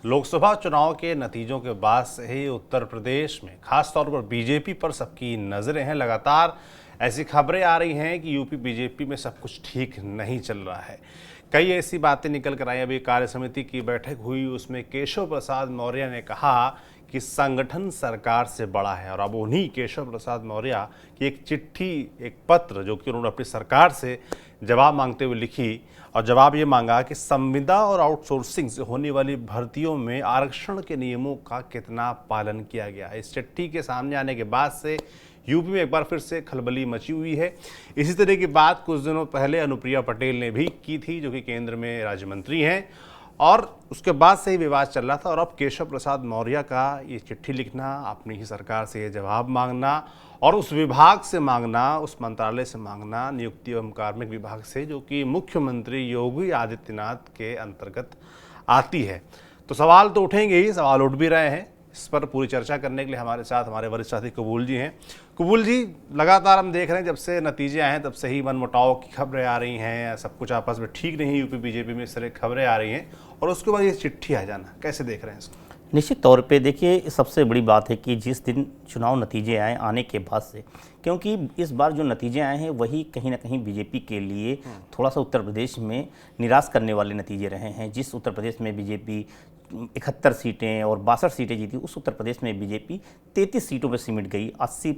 लोकसभा चुनाव के नतीजों के बाद से ही उत्तर प्रदेश में खासतौर पर बीजेपी पर सबकी नजरें हैं। लगातार ऐसी खबरें आ रही हैं कि यूपी बीजेपी में सब कुछ ठीक नहीं चल रहा है। कई ऐसी बातें निकल कर आई। अभी कार्य समिति की बैठक हुई, उसमें केशव प्रसाद मौर्य ने कहा कि संगठन सरकार से बड़ा है। और अब उन्हीं केशव प्रसाद मौर्य की एक चिट्ठी, एक पत्र जो कि उन्होंने अपनी सरकार से जवाब मांगते हुए लिखी, और जवाब ये मांगा कि संविदा और आउटसोर्सिंग से होने वाली भर्तियों में आरक्षण के नियमों का कितना पालन किया गया है। इस चिट्ठी के सामने आने के बाद से यूपी में एक बार फिर से खलबली मची हुई है। इसी तरह की बात कुछ दिनों पहले अनुप्रिया पटेल ने भी की थी, जो कि केंद्र में राज्य मंत्री हैं, और उसके बाद से ही विवाद चल रहा था। और अब केशव प्रसाद मौर्य का ये चिट्ठी लिखना, अपनी ही सरकार से ये जवाब मांगना और उस विभाग से मांगना, उस मंत्रालय से मांगना, नियुक्ति एवं कार्मिक विभाग से, जो कि मुख्यमंत्री योगी आदित्यनाथ के अंतर्गत आती है। तो सवाल तो उठेंगे ही, सवाल उठ भी रहे हैं। इस पर पूरी चर्चा करने के लिए हमारे साथ हमारे वरिष्ठ साथी कबूल जी हैं। कबूल जी, लगातार हम देख रहे हैं जब से नतीजे आए हैं तब से ही मनमुटाव की खबरें आ रही हैं, सब कुछ आपस में ठीक नहीं, यूपी बीजेपी में इस तरह खबरें आ रही हैं, और उसके बाद ये चिट्ठी आ जाना, कैसे देख रहे हैं इसको? निश्चित तौर पे देखिए, सबसे बड़ी बात है कि जिस दिन चुनाव नतीजे आए आने के बाद से, क्योंकि इस बार जो नतीजे आए हैं वही कहीं ना कहीं बीजेपी के लिए थोड़ा सा उत्तर प्रदेश में निराश करने वाले नतीजे रहे हैं। जिस उत्तर प्रदेश में बीजेपी 71 सीटें और 62 सीटें जीती, उस उत्तर प्रदेश में बीजेपी 33 सीटों पर सिमट गई। 80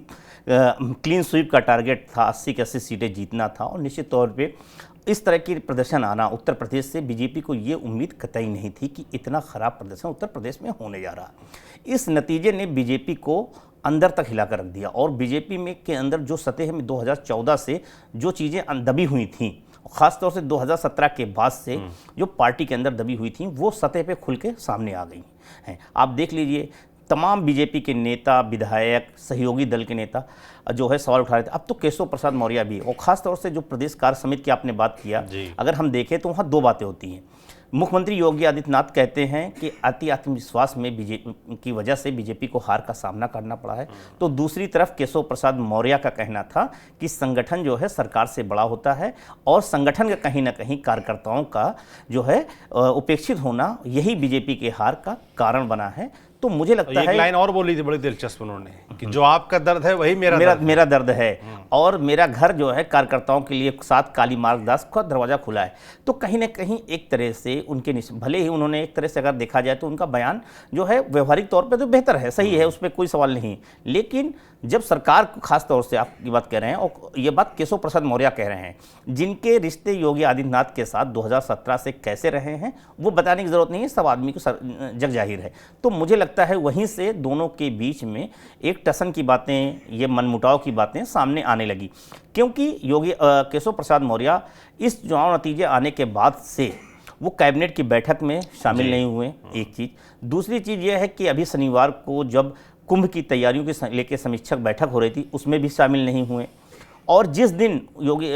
क्लीन स्वीप का टारगेट था, 80 की 80 सीटें जीतना था। और निश्चित तौर पे इस तरह की प्रदर्शन आना उत्तर प्रदेश से बीजेपी को ये उम्मीद कतई नहीं थी कि इतना ख़राब प्रदर्शन उत्तर प्रदेश में होने जा रहा। इस नतीजे ने बीजेपी को अंदर तक हिला कर रख दिया, और बीजेपी में के अंदर जो सतह में 2014 से जो चीज़ें दबी हुई थीं, खासतौर से 2017 के बाद से जो पार्टी के अंदर दबी हुई थी, वो सतह पे खुल के सामने आ गई हैं। आप देख लीजिए, तमाम बीजेपी के नेता, विधायक, सहयोगी दल के नेता जो है सवाल उठा रहे थे। अब तो केशव प्रसाद मौर्य भी, और खासतौर से जो प्रदेश कार्य समिति की आपने बात किया, अगर हम देखें तो वहाँ दो बातें होती हैं। मुख्यमंत्री योगी आदित्यनाथ कहते हैं कि अति आत्मविश्वास में बीजेपी की वजह से बीजेपी को हार का सामना करना पड़ा है। तो दूसरी तरफ केशव प्रसाद मौर्य का कहना था कि संगठन जो है सरकार से बड़ा होता है, और संगठन का कहीं ना कहीं कार्यकर्ताओं का जो है उपेक्षित होना, यही बीजेपी के हार का कारण बना है। तो मुझे लगता है, एक लाइन और बोली थी बड़ी दिलचस्प उन्होंने, कि जो आपका दर्द है वही मेरा दर्द है, और मेरा घर जो है कार्यकर्ताओं के लिए साथ काली मार्गदास का दरवाजा खुला है। तो कहीं ना कहीं एक तरह से उनके, भले ही उन्होंने एक तरह से अगर देखा जाए तो उनका बयान जो है व्यवहारिक तौर पे तो बेहतर है, सही है, उस पर कोई सवाल नहीं। लेकिन जब सरकार को, खास तौर से आप ये बात कह रहे हैं, और ये बात केशव प्रसाद मौर्य कह रहे हैं, जिनके रिश्ते योगी आदित्यनाथ के साथ 2017 से कैसे रहे हैं वो बताने की जरूरत नहीं है, सब आदमी को जग जाहिर है। तो मुझे लगता है वहीं से दोनों के बीच में एक टसन की बातें, ये मनमुटाव की बातें सामने आने लगी, क्योंकि योगी केशव प्रसाद मौर्य इस चुनाव नतीजे आने के बाद से वो कैबिनेट की बैठक में शामिल नहीं हुए, एक चीज़। दूसरी चीज़ ये है कि अभी शनिवार को जब कुंभ की तैयारियों के लेकर समीक्षक बैठक हो रही थी, उसमें भी शामिल नहीं हुए। और जिस दिन योगी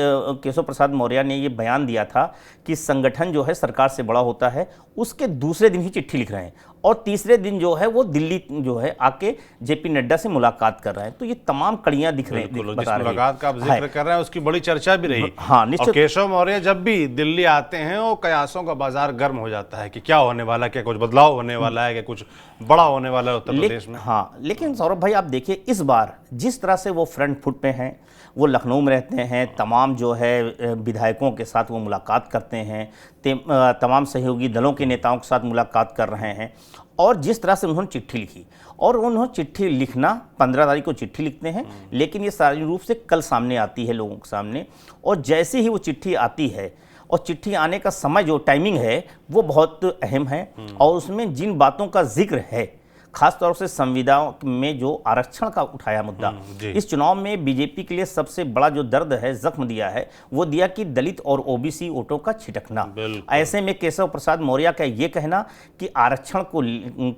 केशव प्रसाद मौर्य ने ये बयान दिया था कि संगठन जो है सरकार से बड़ा होता है, उसके दूसरे दिन ही चिट्ठी लिख रहे हैं, और तीसरे दिन जो है वो दिल्ली जो है आके जेपी नड्डा से मुलाकात कर रहे हैं। तो ये तमाम कड़ियां दिख रही हैं। मुलाकात का आप जिक्र कर रहे हैं, उसकी बड़ी चर्चा भी रही। हाँ, निश्चित। केशव मौर्य जब भी दिल्ली आते हैं, वो कयासों का बाजार गर्म हो जाता है कि क्या होने वाला है, क्या कुछ बदलाव होने वाला है, क्या कुछ बड़ा होने वाला है उत्तर प्रदेश में। हाँ, लेकिन सौरभ भाई आप देखिए, इस बार जिस तरह से वो फ्रंट फुट पे हैं, वो लखनऊ में रहते हैं, तमाम जो है विधायकों के साथ वो मुलाकात करते हैं, तमाम सहयोगी दलों के नेताओं के साथ मुलाकात कर रहे हैं, और जिस तरह से उन्होंने चिट्ठी लिखी, और उन्होंने चिट्ठी लिखना 15 तारीख को चिट्ठी लिखते हैं, लेकिन ये सारी रूप से कल सामने आती है लोगों के सामने। और जैसे ही वो चिट्ठी आती है, और चिट्ठी आने का समय, जो टाइमिंग है वो बहुत अहम है, और उसमें जिन बातों का जिक्र है, खासतौर से संविदा में जो आरक्षण का उठाया मुद्दा, इस चुनाव में बीजेपी के लिए सबसे बड़ा जो दर्द है, जख्म दिया है, वो दिया कि दलित और ओबीसी वोटों का छिटकना। ऐसे में केशव प्रसाद मौर्य का ये कहना कि आरक्षण को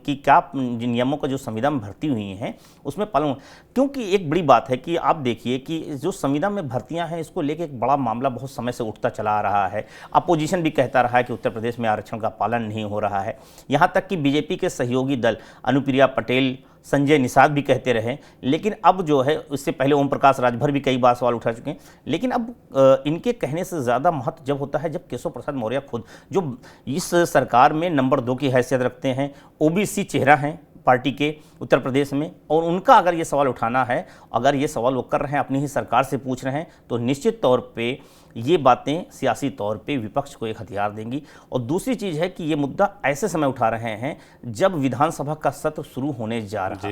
की क्या नियमों का जो संविदा में भर्ती हुई हैं उसमें पालन, क्योंकि एक बड़ी बात है कि आप देखिए कि जो संविदा में भर्तियां हैं, इसको लेकर एक बड़ा मामला बहुत समय से उठता चला आ रहा है। अपोजिशन भी कहता रहा है कि उत्तर प्रदेश में आरक्षण का पालन नहीं हो रहा है। यहाँ तक कि बीजेपी के सहयोगी दल अनुप्रिया पटेल संजय निषाद भी कहते रहे, लेकिन अब जो है इससे पहले ओम प्रकाश राजभर भी कई बार सवाल उठा चुके हैं। लेकिन अब इनके कहने से ज़्यादा महत्व जब होता है जब केशव प्रसाद मौर्य खुद जो इस सरकार में नंबर 2 की हैसियत रखते हैं, ओबीसी चेहरा हैं पार्टी के उत्तर प्रदेश में, और उनका अगर ये सवाल उठाना है, अगर ये सवाल वो कर रहे हैं, अपनी ही सरकार से पूछ रहे हैं, तो निश्चित तौर पे ये बातें सियासी तौर पे विपक्ष को एक हथियार देंगी। और दूसरी चीज़ है कि ये मुद्दा ऐसे समय उठा रहे हैं जब विधानसभा का सत्र शुरू होने जा रहा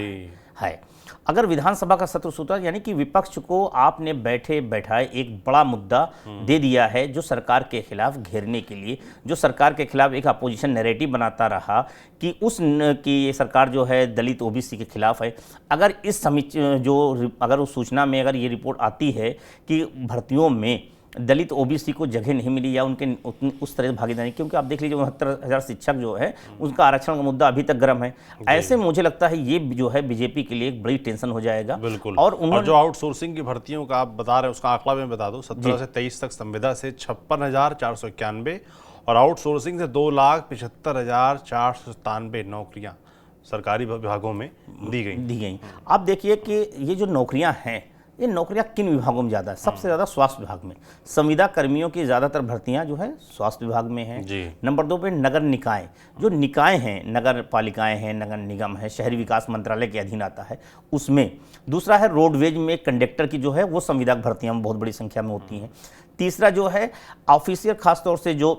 है। अगर विधानसभा का सत्र शुरू यानी कि विपक्ष को आपने बैठे बैठाए एक बड़ा मुद्दा दे दिया है जो सरकार के खिलाफ घेरने के लिए, जो सरकार के खिलाफ एक अपोजिशन नैरेटिव बनाता रहा कि कि ये सरकार जो है दलित ओबीसी के खिलाफ है। अगर इस अगर उस सूचना में अगर ये रिपोर्ट आती है कि भर्तियों में दलित ओबीसी को जगह नहीं मिली या उनके उस तरह से भागीदारी, क्योंकि आप देख लीजिए 69,000 शिक्षक जो है उनका आरक्षण का मुद्दा अभी तक गर्म है। ऐसे मुझे लगता है ये जो है बीजेपी के लिए एक बड़ी टेंशन हो जाएगा। बिल्कुल। और जो आउटसोर्सिंग की भर्तियों का आप बता रहे हैं उसका आंकड़ा मैं बता दूं, 17 से 23 तक संविदा से 56,491 और आउटसोर्सिंग से 2,75,497 नौकरियां सरकारी विभागों में दी गई। आप देखिए कि ये जो नौकरियां हैं, ये नौकरियां किन विभागों में ज़्यादा है? सबसे ज़्यादा स्वास्थ्य विभाग में। संविदा कर्मियों की ज़्यादातर भर्तियां जो है स्वास्थ्य विभाग में हैं। नंबर 2 पे नगर निकाय, जो निकाय हैं, नगर पालिकाएं हैं, नगर निगम है, शहरी विकास मंत्रालय के अधीन आता है उसमें। दूसरा है रोडवेज में कंडक्टर की जो है वो संविदा भर्तियां बहुत बड़ी संख्या में होती हैं। तीसरा जो है ऑफिसियल, खासतौर से जो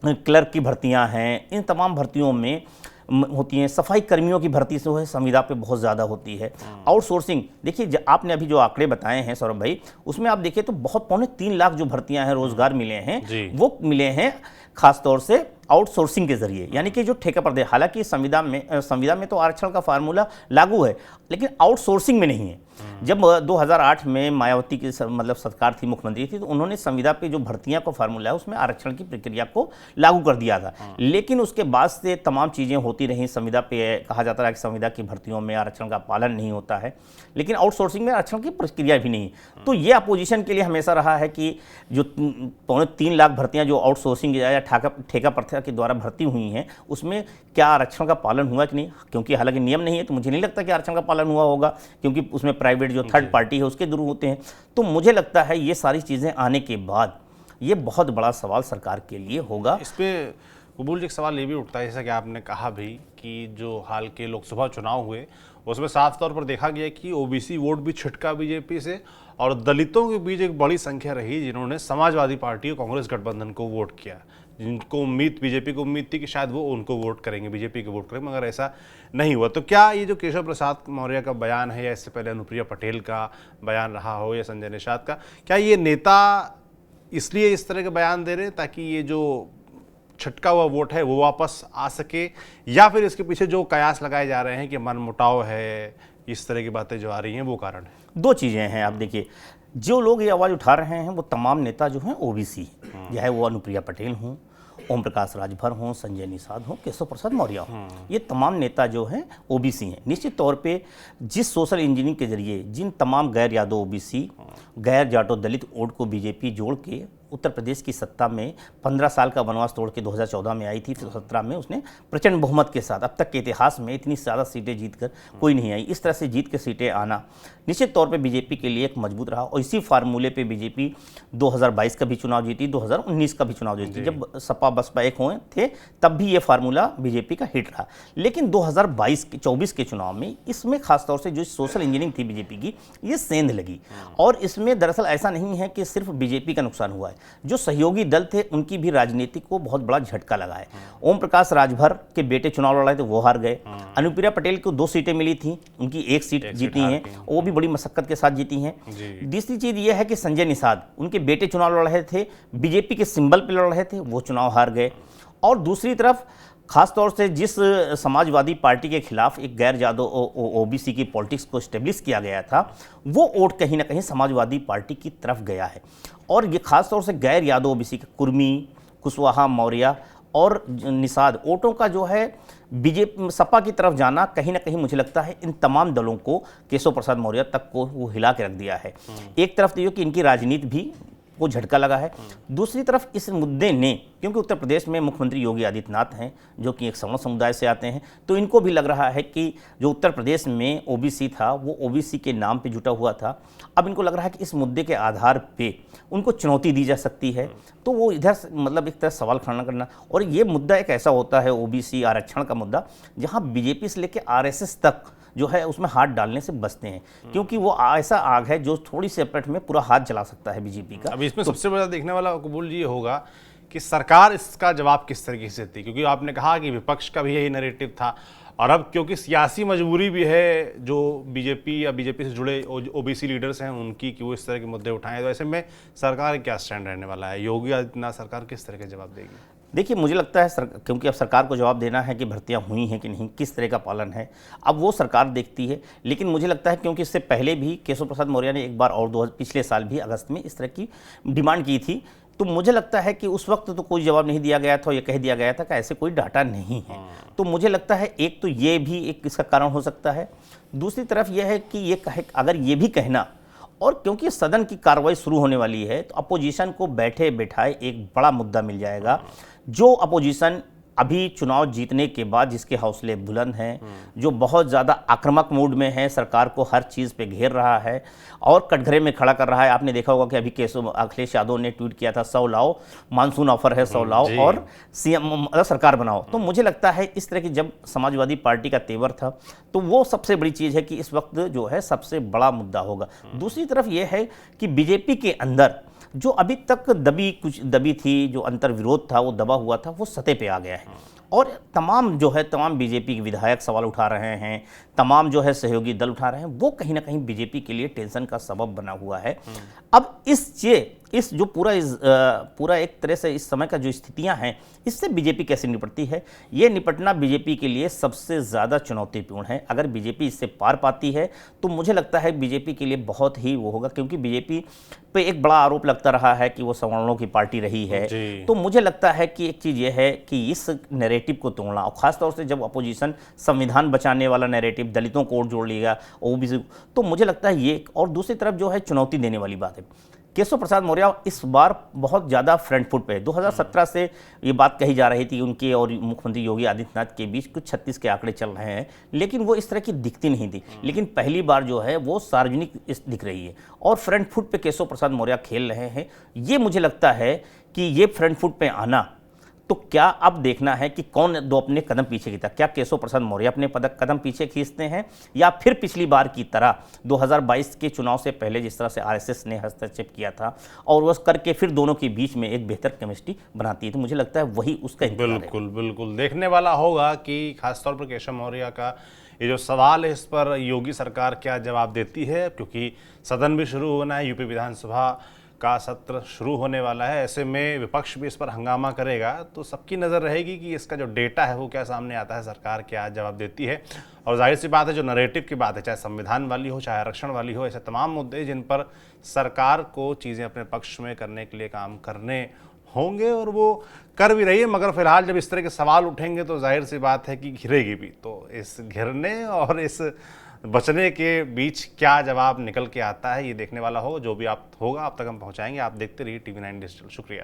क्लर्क की भर्तियाँ हैं, इन तमाम भर्तियों में होती हैं। सफाई कर्मियों की भर्ती जो है संविदा पे बहुत ज़्यादा होती है। आउटसोर्सिंग, देखिए आपने अभी जो आंकड़े बताए हैं सौरभ भाई, उसमें आप देखिए तो बहुत 2.25 लाख जो भर्तियां हैं, रोजगार मिले हैं, वो मिले हैं खासतौर से आउटसोर्सिंग के जरिए, यानी कि जो ठेका पर दे। हालांकि संविदा में तो आरक्षण का फार्मूला लागू है, लेकिन आउटसोर्सिंग में नहीं है। जब 2008 में मायावती की मतलब सरकार थी, मुख्यमंत्री थी, तो उन्होंने संविदा पे जो भर्तियां का फार्मूला है उसमें आरक्षण की प्रक्रिया को लागू कर दिया था। लेकिन उसके बाद से तमाम चीज़ें होती रहीं। संविदा पे कहा जाता रहा कि संविदा की भर्तियों में आरक्षण का पालन नहीं होता है, लेकिन आउटसोर्सिंग में आरक्षण की प्रक्रिया भी नहीं। तो ये अपोजिशन के लिए हमेशा रहा है कि जो 3.25 लाख भर्तियाँ जो आउटसोर्सिंग या ठेका प्रथा के द्वारा भर्ती हुई हैं, उसमें क्या आरक्षण का पालन हुआ कि नहीं? क्योंकि हालांकि नियम नहीं है, तो मुझे नहीं लगता कि आरक्षण का पालन हुआ होगा, क्योंकि उसमें प्राइवेट जो थर्ड पार्टी है उसके थ्रू होते हैं। तो मुझे लगता है ये सारी चीज़ें आने के बाद ये बहुत बड़ा सवाल सरकार के लिए होगा। इस पर कबूल जी एक सवाल ये भी उठता है, जैसा कि आपने कहा भी कि जो हाल के लोकसभा चुनाव हुए उसमें साफ तौर पर देखा गया कि ओबीसी वोट भी छिटका बीजेपी से, और दलितों के बीच एक बड़ी संख्या रही जिन्होंने समाजवादी पार्टी और कांग्रेस गठबंधन को वोट किया, जिनको बीजेपी को उम्मीद थी कि शायद वो उनको वोट करेंगे, बीजेपी को वोट करेंगे, मगर ऐसा नहीं हुआ। तो क्या ये जो केशव प्रसाद मौर्य का बयान है, या इससे पहले अनुप्रिया पटेल का बयान रहा हो, या संजय निषाद का, क्या ये नेता इसलिए इस तरह के बयान दे रहे हैं ताकि ये जो छटका हुआ वोट है वो वापस आ सके, या फिर इसके पीछे जो कयास लगाए जा रहे हैं कि मनमुटाव है, इस तरह की बातें जो आ रही हैं वो कारण है? दो चीज़ें हैं। आप देखिए, जो लोग ये आवाज़ उठा रहे हैं वो तमाम नेता जो हैं ओबीसी, चाहे वो अनुप्रिया पटेल हों, ओम प्रकाश राजभर हों, संजय निषाद हों, केशव प्रसाद मौर्य हों, ये तमाम नेता जो हैं ओबीसी हैं। निश्चित तौर पे जिस सोशल इंजीनियरिंग के जरिए जिन तमाम गैर यादव ओबीसी, गैर जाटो दलित वोट को बीजेपी जोड़ के उत्तर प्रदेश की सत्ता में 15 साल का वनवास तोड़ के 2014 में आई थी, फिर 17 में उसने प्रचंड बहुमत के साथ, अब तक के इतिहास में इतनी ज़्यादा सीटें जीतकर कोई नहीं आई। इस तरह से जीत के सीटें आना निश्चित तौर पे बीजेपी के लिए एक मजबूत रहा, और इसी फार्मूले पे बीजेपी 2022 का भी चुनाव जीती, 2019 का भी चुनाव जीती। जब सपा बसपा एक हुए थे तब भी ये फार्मूला बीजेपी का हिट रहा। लेकिन 2024 के चुनाव में इसमें खासतौर से जो सोशल इंजीनियरिंग थी बीजेपी की, ये सेंध लगी। और इसमें दरअसल ऐसा नहीं है कि सिर्फ बीजेपी का नुकसान हुआ है, जो सहयोगी दल थे उनकी भी राजनीति को बहुत बड़ा झटका लगा है। ओम प्रकाश राजभर के बेटे चुनाव लड़ रहे थे, वो हार गए। अनुप्रिया पटेल को 2 सीटें मिली थी, उनकी 1 सीट जीती हैं, वो भी बड़ी मशक्कत के साथ जीती हैं। दूसरी चीज़ ये है कि संजय निषाद, उनके बेटे चुनाव लड़ रहे थे, बीजेपी के सिंबल पर लड़ रहे थे, वो चुनाव हार गए। और दूसरी तरफ खासतौर से जिस समाजवादी पार्टी के खिलाफ एक गैर यादव ओबीसी की पॉलिटिक्स को स्टेब्लिश किया गया था, वो वोट कहीं ना कहीं समाजवादी पार्टी की तरफ गया है। और ये खासतौर से गैर यादव ओबीसी के कुर्मी, कुशवाहा, मौर्य और निषाद वोटों का जो है बीजेपी सपा की तरफ जाना, कहीं ना कहीं मुझे लगता है इन तमाम दलों को, केशव प्रसाद मौर्य तक को वो हिला के रख दिया है। एक तरफ तो ये कि इनकी राजनीति भी को झटका लगा है, दूसरी तरफ इस मुद्दे ने क्योंकि उत्तर प्रदेश में मुख्यमंत्री योगी आदित्यनाथ हैं जो कि एक सवर्ण समुदाय से आते हैं, तो इनको भी लग रहा है कि जो उत्तर प्रदेश में ओबीसी था वो ओबीसी के नाम पे जुटा हुआ था। अब इनको लग रहा है कि इस मुद्दे के आधार पे उनको चुनौती दी जा सकती है, तो वो इधर मतलब एक तरह सवाल खड़ा करना। और ये मुद्दा एक ऐसा होता है ओबीसी आरक्षण का मुद्दा जहाँ बीजेपी से लेकर आरएसएस तक जो है उसमें हाथ डालने से बचते हैं, क्योंकि वो ऐसा आग है जो थोड़ी सी अपडेट में पूरा हाथ जला सकता है बीजेपी का। अभी इसमें सबसे बड़ा देखने वाला कबूल ये होगा कि सरकार इसका जवाब किस तरीके से देती, क्योंकि आपने कहा कि विपक्ष का भी यही नैरेटिव था, और अब क्योंकि सियासी मजबूरी भी है जो बीजेपी या बीजेपी से जुड़े ओबीसी लीडर्स हैं उनकी कि वो इस तरह के मुद्दे उठाएं, तो ऐसे में सरकार क्या स्टैंड रहने वाला है? योगी आदित्यनाथ सरकार किस तरह के जवाब देगी? देखिए, मुझे लगता है क्योंकि अब सरकार को जवाब देना है कि भर्तियां हुई हैं कि नहीं, किस तरह का पालन है, अब वो सरकार देखती है। लेकिन मुझे लगता है क्योंकि इससे पहले भी केशव प्रसाद मौर्य ने एक बार और पिछले साल भी अगस्त में इस तरह की डिमांड की थी, तो मुझे लगता है कि उस वक्त तो कोई जवाब नहीं दिया गया था, ये कह दिया गया था कि ऐसे कोई डाटा नहीं है। तो मुझे लगता है एक तो ये भी एक इसका कारण हो सकता है। दूसरी तरफ यह है कि ये अगर ये भी कहना, और क्योंकि सदन की कार्रवाई शुरू होने वाली है तो अपोजिशन को बैठे बैठाए एक बड़ा मुद्दा मिल जाएगा। जो अपोजिशन अभी चुनाव जीतने के बाद जिसके हौसले बुलंद हैं, जो बहुत ज़्यादा आक्रामक मूड में है, सरकार को हर चीज़ पे घेर रहा है और कटघरे में खड़ा कर रहा है। आपने देखा होगा कि अभी अखिलेश यादव ने ट्वीट किया था 100 लाओ, मानसून ऑफर है 100 लाओ और सीएम सरकार बनाओ। तो मुझे लगता है इस तरह की जब समाजवादी पार्टी का तेवर था तो वो सबसे बड़ी चीज़ है कि इस वक्त जो है सबसे बड़ा मुद्दा होगा। दूसरी तरफ ये है कि बीजेपी के अंदर जो अभी तक दबी थी, जो अंतर विरोध था वो दबा हुआ था, वो सतह पे आ गया है और तमाम बीजेपी के विधायक सवाल उठा रहे हैं, तमाम जो है सहयोगी दल उठा रहे हैं, वो कहीं ना कहीं बीजेपी के लिए टेंशन का सबब बना हुआ है। अब इस जो पूरा एक तरह से इस समय का जो स्थितियां हैं इससे बीजेपी कैसे निपटती है, ये निपटना बीजेपी के लिए सबसे ज़्यादा चुनौतीपूर्ण है। अगर बीजेपी इससे पार पाती है तो मुझे लगता है बीजेपी के लिए बहुत ही वो होगा, क्योंकि बीजेपी पे एक बड़ा आरोप लगता रहा है कि वो सवर्णों की पार्टी रही है। तो मुझे लगता है कि एक चीज़ ये है कि इस नैरेटिव को तोड़ना, और ख़ासतौर से जब अपोजिशन संविधान बचाने वाला नैरेटिव, दलितों को वोट जोड़ लिया ओबीसी, तो मुझे लगता है ये। और दूसरी तरफ जो है चुनौती देने वाली बात है, केशव प्रसाद मौर्य इस बार बहुत ज़्यादा फ्रंट फुट पे है। 2017 से ये बात कही जा रही थी उनके और मुख्यमंत्री योगी आदित्यनाथ के बीच कुछ 36 के आंकड़े चल रहे हैं, लेकिन वो इस तरह की दिखती नहीं थी। लेकिन पहली बार जो है वो सार्वजनिक दिख रही है और फ्रंट फुट पे केशव प्रसाद मौर्य खेल रहे हैं। ये मुझे लगता है कि ये फ्रंट फुट पे आना, तो क्या अब देखना है कि कौन दो अपने कदम पीछे खींचता, क्या केशव प्रसाद मौर्य अपने कदम पीछे खींचते हैं या फिर पिछली बार की तरह 2022 के चुनाव से पहले जिस तरह से आरएसएस ने हस्तक्षेप किया था और वह करके फिर दोनों के बीच में एक बेहतर केमिस्ट्री बनाती है। तो मुझे लगता है वही उसका बिल्कुल देखने वाला होगा कि खासतौर पर केशव मौर्य का ये जो सवाल है इस पर योगी सरकार क्या जवाब देती है, क्योंकि सदन भी शुरू होना है, यूपी विधानसभा का सत्र शुरू होने वाला है। ऐसे में विपक्ष भी इस पर हंगामा करेगा, तो सबकी नज़र रहेगी कि इसका जो डेटा है वो क्या सामने आता है, सरकार क्या जवाब देती है। और जाहिर सी बात है जो नैरेटिव की बात है, चाहे संविधान वाली हो चाहे आरक्षण वाली हो, ऐसे तमाम मुद्दे जिन पर सरकार को चीज़ें अपने पक्ष में करने के लिए काम करने होंगे और वो कर भी रही है। मगर फिलहाल जब इस तरह के सवाल उठेंगे तो जाहिर सी बात है कि घिरेगी भी। तो इस घिरने और इस बचने के बीच क्या जवाब निकल के आता है ये देखने वाला हो। जो भी आप होगा आप तक हम पहुंचाएंगे। आप देखते रहिए TV9 डिजिटल। शुक्रिया।